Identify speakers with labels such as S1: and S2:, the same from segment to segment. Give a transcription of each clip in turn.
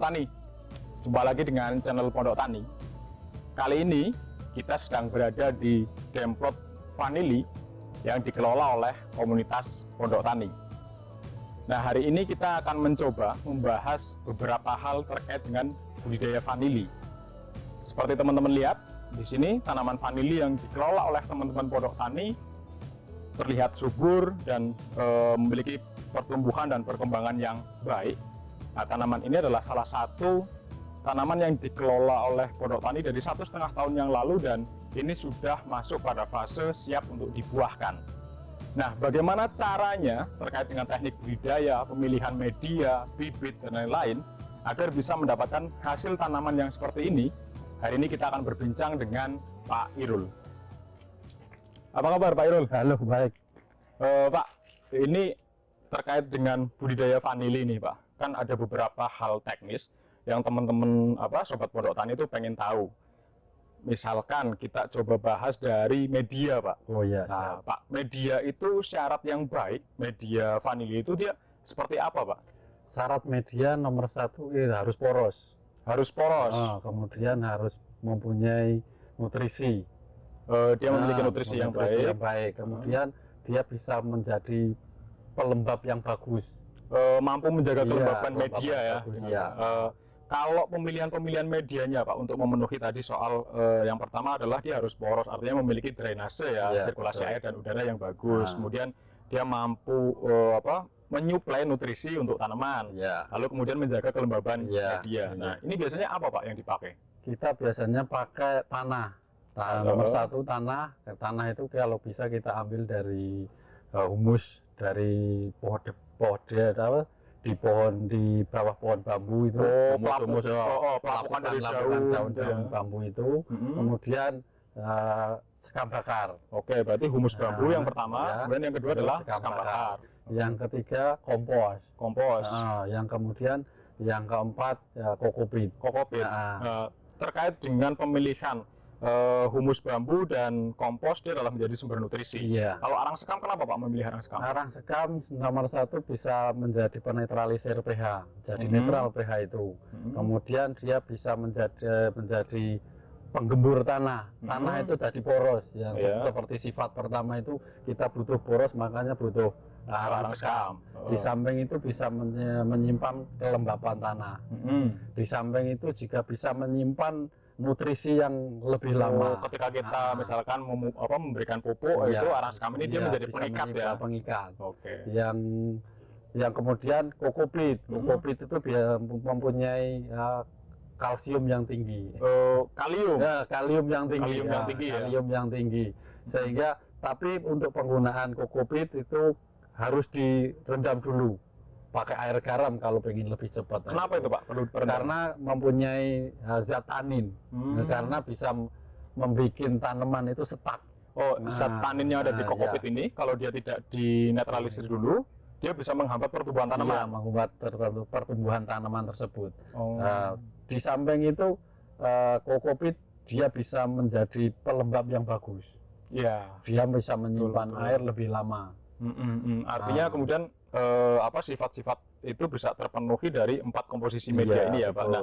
S1: Tani, jumpa lagi dengan channel Pondok Tani. Kali ini kita sedang berada di Demplot Vanili yang dikelola oleh komunitas Pondok Tani. Nah, hari ini kita akan mencoba membahas beberapa hal terkait dengan budidaya vanili. Seperti teman-teman lihat, di sini tanaman vanili yang dikelola oleh teman-teman Pondok Tani terlihat subur dan memiliki pertumbuhan dan perkembangan yang baik. Nah, tanaman ini adalah salah satu tanaman yang dikelola oleh Pondok Tani dari 1,5 tahun yang lalu dan ini sudah masuk pada fase siap untuk dibuahkan. Nah, bagaimana caranya terkait dengan teknik budidaya, pemilihan media, bibit, dan lain-lain agar bisa mendapatkan hasil tanaman yang seperti ini? Hari ini kita akan berbincang dengan Pak Irul. Apa kabar Pak Irul?
S2: Halo, baik.
S1: Pak, ini terkait dengan budidaya vanili nih Pak. Kan ada beberapa hal teknis yang teman-teman sobat Pondok Tani itu pengen tahu. Misalkan kita coba bahas dari media Pak.
S2: Oh iya,
S1: nah, Pak, media itu syarat yang baik, media vanili itu dia seperti apa Pak?
S2: Syarat media nomor 1 harus poros.
S1: Harus poros.
S2: Kemudian harus mempunyai nutrisi.
S1: Dia memiliki nutrisi yang baik.
S2: Kemudian dia bisa menjadi pelembab yang bagus.
S1: Mampu menjaga kelembaban media ya.
S2: Iya.
S1: Kalau pemilihan medianya Pak untuk memenuhi tadi soal yang pertama adalah dia harus poros, artinya memiliki drainase ya, sirkulasi air dan udara yang bagus. Kemudian dia mampu menyuplai nutrisi untuk tanaman. Lalu kemudian menjaga kelembaban media. Nah, ini biasanya apa Pak yang dipakai?
S2: Kita biasanya pakai tanah. Nomor 1 tanah. Tanah itu kalau bisa kita ambil dari humus dari di bawah pohon bambu itu,
S1: pelapukan dari
S2: daun bambu itu, kemudian sekam bakar.
S1: Oke, berarti humus bambu yang pertama, kemudian yang kedua adalah sekam bakar.
S2: Yang ketiga kompos. Yang kemudian yang keempat kokopit.
S1: Terkait dengan pemilihan humus bambu dan kompos, dia adalah menjadi sumber nutrisi. Kalau arang sekam, kenapa Pak memilih arang sekam?
S2: Arang sekam nomor 1 bisa menjadi penetralisir pH, jadi netral pH itu. Kemudian dia bisa menjadi penggembur tanah. Tanah itu tadi poros, yang seperti sifat pertama itu kita butuh poros, makanya butuh arang sekam. Di samping itu bisa menyimpan kelembapan tanah. Di samping itu juga bisa menyimpan nutrisi yang lebih lama.
S1: Ketika kita misalkan memberikan pupuk, itu arang sekam ini dia menjadi pengikat. Oke.
S2: Yang kemudian kokopit. Kokopit itu mempunyai kalsium yang tinggi. Kalium yang tinggi. Sehingga tapi untuk penggunaan kokopit itu harus direndam dulu pakai air garam kalau pengen lebih cepat.
S1: Kenapa itu Pak?
S2: Karena mempunyai zat tanin. Karena bisa membuat tanaman itu setak.
S1: Zat tanin yang ada di kokopit ini kalau dia tidak dinetralisir dulu, dia bisa menghambat pertumbuhan tanaman.
S2: Menghambat pertumbuhan tanaman tersebut. Di samping itu kokopit dia bisa menjadi pelembab yang bagus. Dia bisa menyimpan air lebih lama.
S1: Artinya kemudian sifat-sifat itu bisa terpenuhi dari 4 komposisi media ini ya Pak. Nah,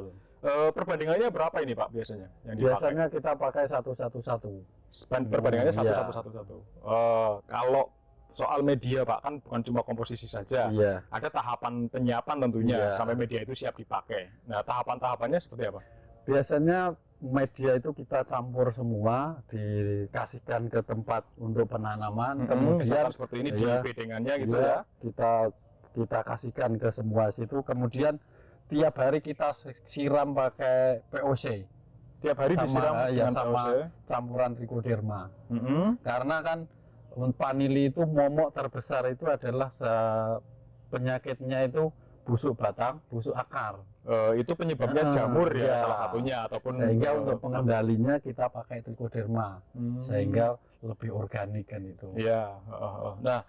S1: perbandingannya berapa ini Pak biasanya?
S2: Biasanya kita pakai 1-1-1.
S1: Perbandingannya 1-1-1-1. Kalau soal media Pak, kan bukan cuma komposisi saja. Ada tahapan penyiapan tentunya sampai media itu siap dipakai. Nah, tahapan-tahapannya seperti apa?
S2: Biasanya media itu kita campur semua, dikasihkan ke tempat untuk penanaman, kemudian
S1: seperti ini di bedengannya gitu
S2: kita kasihkan ke semua situ, kemudian tiap hari kita siram pakai POC.
S1: Tiap hari disiram dengan
S2: sama campuran trichoderma. Karena kan vanili itu momok terbesar itu adalah penyakitnya itu busuk batang, busuk akar.
S1: Itu penyebabnya jamur salah satunya, ataupun
S2: sehingga untuk pengendalinya kita pakai trichoderma sehingga lebih organik kan itu.
S1: Nah,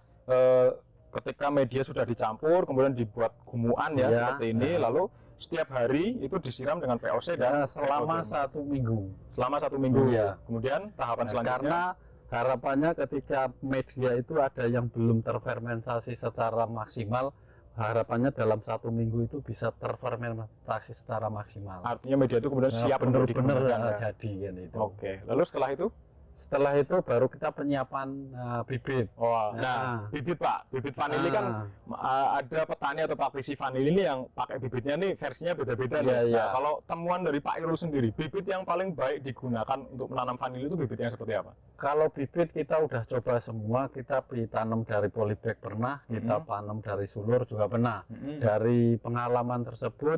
S1: ketika media sudah dicampur kemudian dibuat gumuan seperti ini, lalu setiap hari itu disiram dengan POC dan
S2: selama 1 minggu.
S1: Selama 1 minggu. Kemudian tahapan selanjutnya,
S2: karena harapannya ketika media itu ada yang belum terfermentasi secara maksimal, harapannya dalam 1 minggu itu bisa terfermentasi secara maksimal.
S1: Artinya media itu kemudian siap untuk
S2: benar-benar
S1: digunakan, ya?
S2: jadi kan itu.
S1: Oke, lalu setelah itu?
S2: Setelah itu baru kita penyiapan bibit.
S1: Oh, nah, bibit Pak, bibit vanili kan ada petani atau praktisi vanili ini yang pakai bibitnya nih versinya beda-beda nih.
S2: Iya.
S1: Nah, kalau temuan dari Pak Irul sendiri, bibit yang paling baik digunakan untuk menanam vanili itu bibit yang seperti apa?
S2: Kalau bibit kita udah coba semua, kita tanam dari polybag pernah, kita tanam dari sulur juga pernah. Dari pengalaman tersebut,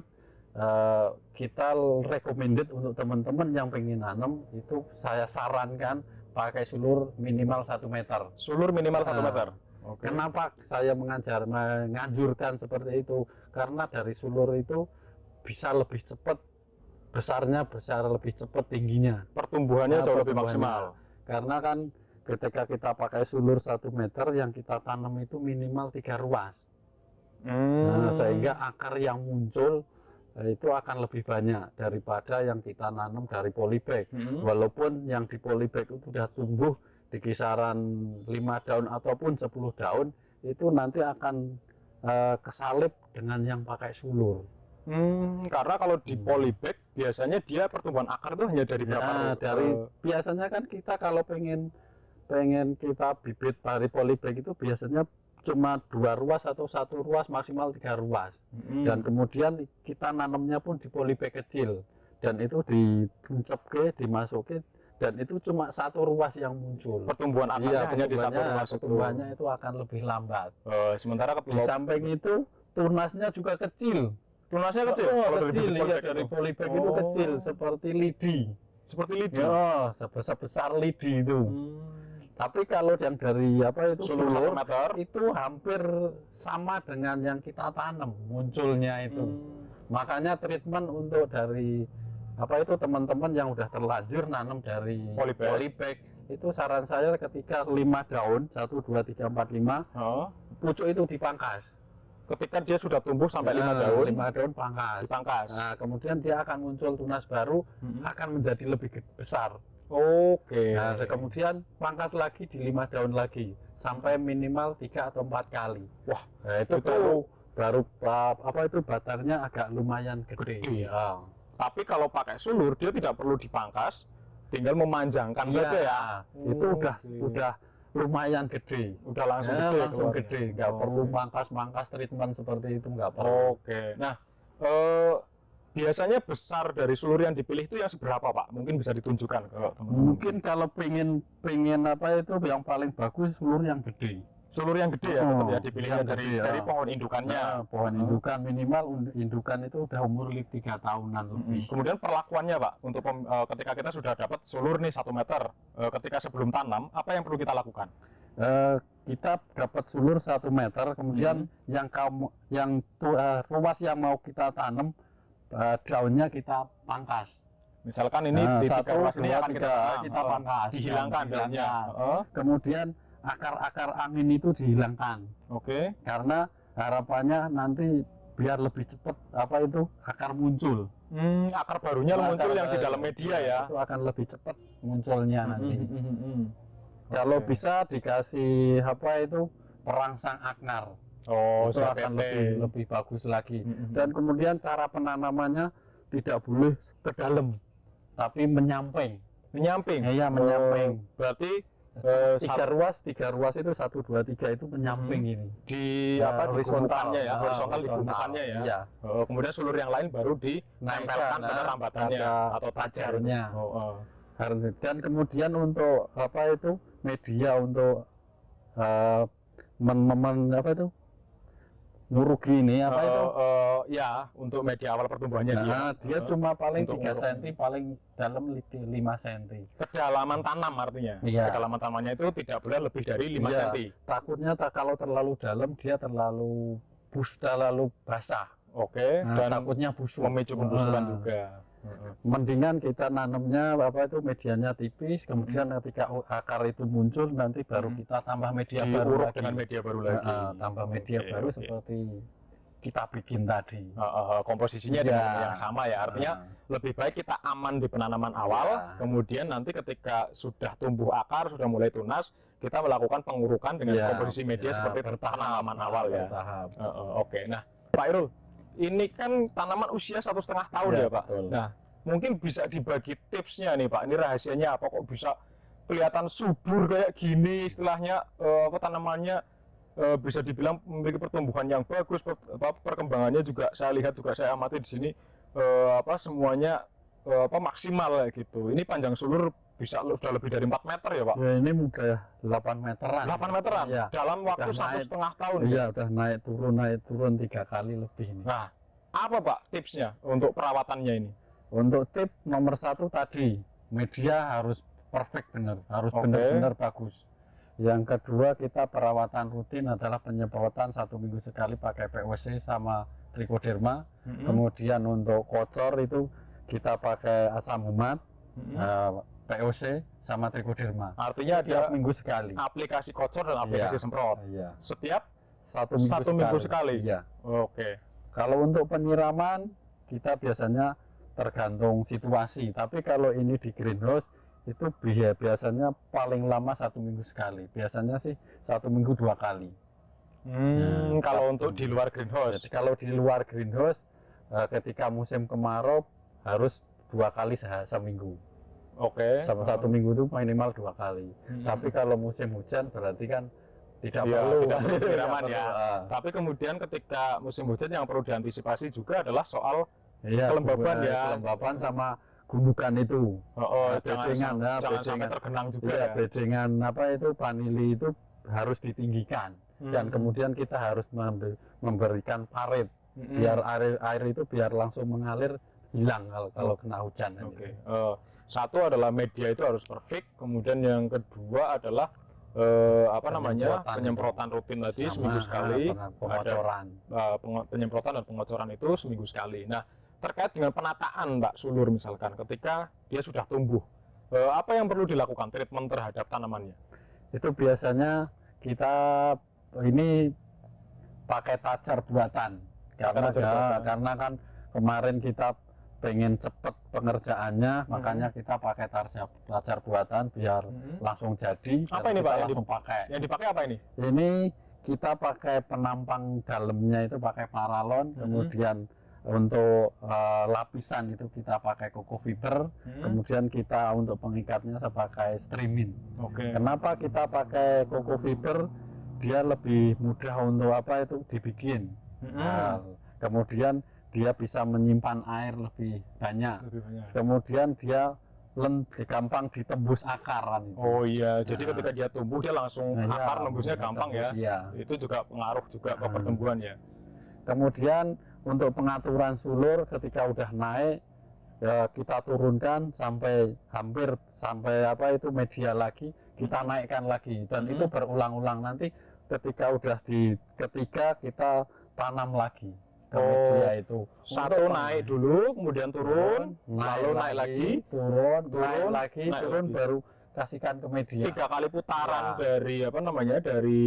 S2: kita recommended untuk teman-teman yang pengen nanam itu saya sarankan pakai sulur minimal 1 meter.
S1: Sulur minimal 1 meter.
S2: Okay. Kenapa saya menganjurkan seperti itu? Karena dari sulur itu bisa lebih cepat besarnya, lebih cepat tingginya.
S1: Pertumbuhannya jauh lebih maksimal.
S2: Karena kan ketika kita pakai sulur 1 meter yang kita tanam itu minimal 3 ruas. Nah, sehingga akar yang muncul itu akan lebih banyak daripada yang kita nanam dari polybag. Walaupun yang di polybag itu sudah tumbuh di kisaran 5 daun ataupun 10 daun, itu nanti akan kesalip dengan yang pakai sulur.
S1: Karena kalau di polybag biasanya dia pertumbuhan akar itu hanya dari berapa?
S2: Biasanya kan kita kalau pengen kita bibit dari polybag itu biasanya cuma 2 ruas atau 1 ruas maksimal 3 ruas. Dan kemudian kita nanamnya pun di polybag kecil dan itu dipuncepke, dimasukin dan itu cuma 1 ruas yang muncul.
S1: Pertumbuhan akarnya hanya di 1 ruas.
S2: Pertumbuhannya itu akan lebih lambat.
S1: Sementara
S2: di samping itu tunasnya juga kecil.
S1: Tunasnya kecil?
S2: Kecil, iya, dari polybag itu kecil seperti lidi.
S1: Seperti lidi?
S2: Sebesar lidi itu. Tapi kalau yang dari sulur itu hampir sama dengan yang kita tanam munculnya itu. Makanya treatment untuk dari teman-teman yang udah terlanjur nanam dari polybag itu saran saya ketika 5 daun 1, 2, 3, 4, 5 pucuk itu dipangkas.
S1: Ketika dia sudah tumbuh sampai 5 daun,
S2: 5 daun dipangkas. Nah, kemudian dia akan muncul tunas baru, akan menjadi lebih besar.
S1: Oke.
S2: Nah, kemudian pangkas lagi di 5 daun lagi sampai minimal 3 atau 4 kali.
S1: Wah,
S2: nah, itu baru batangnya agak lumayan gede. Ya.
S1: Tapi kalau pakai sulur dia tidak perlu dipangkas, tinggal memanjangkan saja ya.
S2: Itu udah lumayan gede.
S1: Udah langsung
S2: gede. Nggak perlu mangkas treatment seperti itu, nggak perlu.
S1: Oke. Nah, biasanya besar dari sulur yang dipilih itu yang seberapa Pak? Mungkin bisa ditunjukkan ke teman-teman.
S2: Mungkin kalau pengen yang paling bagus sulur yang gede.
S1: Sulur yang gede ya, tetap ya dipilihnya dari pohon indukannya.
S2: Nah, pohon indukan minimal indukan itu udah umur 3 tahunan lebih.
S1: Kemudian perlakuannya Pak, untuk ketika kita sudah dapat sulur nih 1 meter, ketika sebelum tanam, apa yang perlu kita lakukan?
S2: Kita dapat sulur 1 meter, kemudian ruas yang mau kita tanam, daunnya kita pangkas.
S1: Misalkan ini di 3 ruas ini akan kita pangkas, dihilangkan daunnya.
S2: Kemudian akar-akar angin itu dihilangkan.
S1: Oke.
S2: Karena harapannya nanti biar lebih cepat akar muncul.
S1: Akar barunya muncul yang di dalam media ya.
S2: Itu akan lebih cepat munculnya nanti. Kalau bisa dikasih perangsang akar. Itu akan lebih bagus lagi. Dan kemudian cara penanamannya tidak boleh ke dalam, tapi menyamping.
S1: Menyamping.
S2: Iya, menyamping.
S1: Berarti
S2: 3 ruas itu 1, 2, 3 itu menyamping ini
S1: di horizontalnya ya, horizontal di gumukannya ya. Iya. Kemudian sulur yang lain baru dinempelkan pada rambatannya atau tajarnya.
S2: Dan kemudian untuk media untuk ngurugi ini
S1: ya untuk media awal pertumbuhannya
S2: dia cuma paling 3 cm, paling dalam 5 cm.
S1: Kedalaman tanam artinya. Iya. Kedalaman tanamnya itu tidak boleh lebih dari 5 cm.
S2: Takutnya kalau terlalu dalam dia terlalu basah.
S1: Oke. Dan
S2: takutnya busuk,
S1: memicu pembusukan juga.
S2: Mendingan kita nanamnya medianya tipis, kemudian ketika akar itu muncul nanti baru kita tambah media baru lagi.
S1: Dengan media baru lagi.
S2: Tambah media baru seperti kita bikin tadi.
S1: Komposisinya
S2: Iya.
S1: dengan yang sama ya, artinya lebih baik kita aman di penanaman awal,
S2: Iya.
S1: kemudian nanti ketika sudah tumbuh akar, sudah mulai tunas, kita melakukan pengurukan dengan
S2: Iya,
S1: komposisi media
S2: ya,
S1: seperti penanaman awal ya.
S2: bertahap.
S1: Oke, nah Pak Irul, ini kan tanaman usia 1,5 tahun
S2: Iya,
S1: ya Pak.
S2: betul.
S1: Nah, mungkin bisa dibagi tipsnya nih Pak, ini rahasianya apa kok bisa kelihatan subur kayak gini, istilahnya tanamannya bisa dibilang memiliki pertumbuhan yang bagus, perkembangannya juga saya lihat, juga saya amati di sini semuanya maksimal kayak gitu. Ini panjang sulur bisa sudah lebih dari 4 meter ya Pak?
S2: Ya, ini udah 8 meteran.
S1: 8 meteran?
S2: Iya.
S1: Dalam waktu
S2: Udah naik.
S1: 1,5 tahun?
S2: Iya, udah naik turun 3 kali lebih ini.
S1: Nah, apa Pak tipsnya untuk perawatannya ini?
S2: Untuk tip nomor 1 tadi, media harus perfect bener, harus
S1: Oke.
S2: benar-benar bagus. Yang kedua, kita perawatan rutin adalah penyemprotan 1 minggu sekali pakai POC sama trichoderma. Kemudian untuk kocor itu kita pakai asam humat, POC sama trichoderma.
S1: Artinya
S2: Tiap
S1: dia
S2: minggu sekali.
S1: aplikasi kocor dan aplikasi
S2: Iya.
S1: semprot
S2: Iya.
S1: setiap
S2: 1 minggu,
S1: Satu minggu sekali?
S2: Iya.
S1: Oke.
S2: Kalau untuk penyiraman kita biasanya tergantung situasi. Tapi kalau ini di greenhouse itu biasanya paling lama 1 minggu sekali. Biasanya sih 1 minggu 2 kali.
S1: Kalau untuk di luar greenhouse.
S2: Jadi kalau di luar greenhouse ketika musim kemarau harus 2 kali seminggu.
S1: Oke.
S2: Satu minggu itu minimal 2 kali. Tapi kalau musim hujan berarti kan tidak
S1: Iya,
S2: perlu.
S1: tidak perlu penyiraman
S2: Tidak
S1: ya.
S2: perlu.
S1: Tapi kemudian ketika musim hujan yang perlu diantisipasi juga adalah soal
S2: Iya,
S1: kelembaban ya.
S2: kelembaban sama gundukan itu. Bedengan,
S1: jangan sampai
S2: bedengan.
S1: tergenang juga
S2: Iya,
S1: ya.
S2: bedengan apa itu vanili itu harus ditinggikan dan kemudian kita harus memberikan parit biar air itu biar langsung mengalir, hilang kalau kena hujan.
S1: Oke. Satu adalah media itu harus perfect, kemudian yang kedua adalah penyemprotan rutin tadi seminggu sekali,
S2: pengocoran.
S1: penyemprotan dan pengocoran itu seminggu sekali. Nah, terkait dengan penataan Mbak sulur misalkan ketika dia sudah tumbuh, apa yang perlu dilakukan treatment terhadap tanamannya?
S2: Itu biasanya kita ini pakai tajar buatan karena kan kemarin kita pengen cepet pengerjaannya, makanya kita pakai tajar buatan biar langsung jadi.
S1: Apa ini
S2: kita
S1: Pak?
S2: langsung pakai.
S1: Yang dipakai apa ini?
S2: Ini kita pakai penampang dalamnya itu pakai paralon, kemudian untuk lapisan itu kita pakai koko fiber, kemudian kita untuk pengikatnya saya pakai streaming.
S1: Oke.
S2: Kenapa kita pakai koko fiber? Dia lebih mudah untuk dibikin. Nah, kemudian dia bisa menyimpan air lebih banyak. Kemudian dia gampang ditembus akaran.
S1: Oh iya, jadi ketika dia tumbuh dia langsung akar nembusnya gampang ya.
S2: Iya.
S1: Itu juga pengaruh juga ke pertumbuhan ya.
S2: Kemudian untuk pengaturan sulur ketika udah naik kita turunkan sampai hampir media lagi, kita naikkan lagi dan itu berulang-ulang. Nanti ketika udah di ketiga kita tanam lagi ke media itu.
S1: Satu naik dulu, kemudian turun, lalu naik lagi,
S2: turun, naik
S1: lagi,
S2: baru kasihkan ke media.
S1: 3 kali putaran dari dari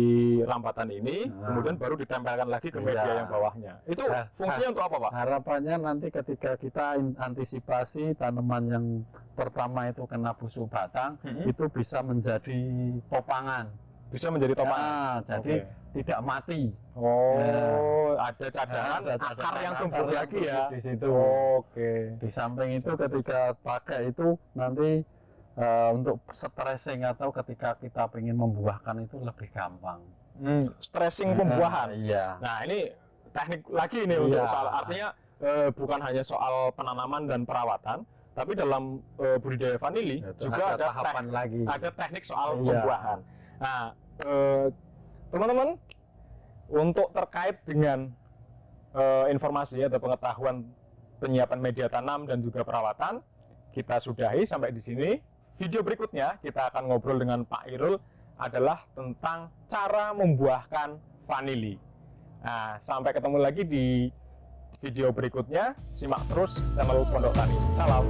S1: rampatan ini, kemudian baru ditempelkan lagi ke media yang bawahnya. Itu fungsinya untuk apa Pak?
S2: Harapannya nanti ketika kita antisipasi tanaman yang pertama itu kena busuk batang, itu bisa menjadi topangan.
S1: Bisa menjadi topangan.
S2: Jadi tidak mati.
S1: Ada cadangan akar yang tumbuh lagi ya
S2: di situ. Di samping itu ketika pakai itu nanti untuk stressing atau ketika kita ingin membuahkan itu lebih gampang.
S1: Stressing pembuahan.
S2: Iya.
S1: Nah ini teknik lagi nih untuk soal, artinya bukan hanya soal penanaman dan perawatan, tapi dalam budidaya vanili juga ada
S2: tahapan lagi.
S1: Ada teknik soal pembuahan. Nah teman-teman, untuk terkait dengan informasi atau pengetahuan penyiapan media tanam dan juga perawatan, kita sudahi sampai di sini. Video berikutnya kita akan ngobrol dengan Pak Irul adalah tentang cara membuahkan vanili. Nah, sampai ketemu lagi di video berikutnya. Simak terus channel Pondok Tani. Salam.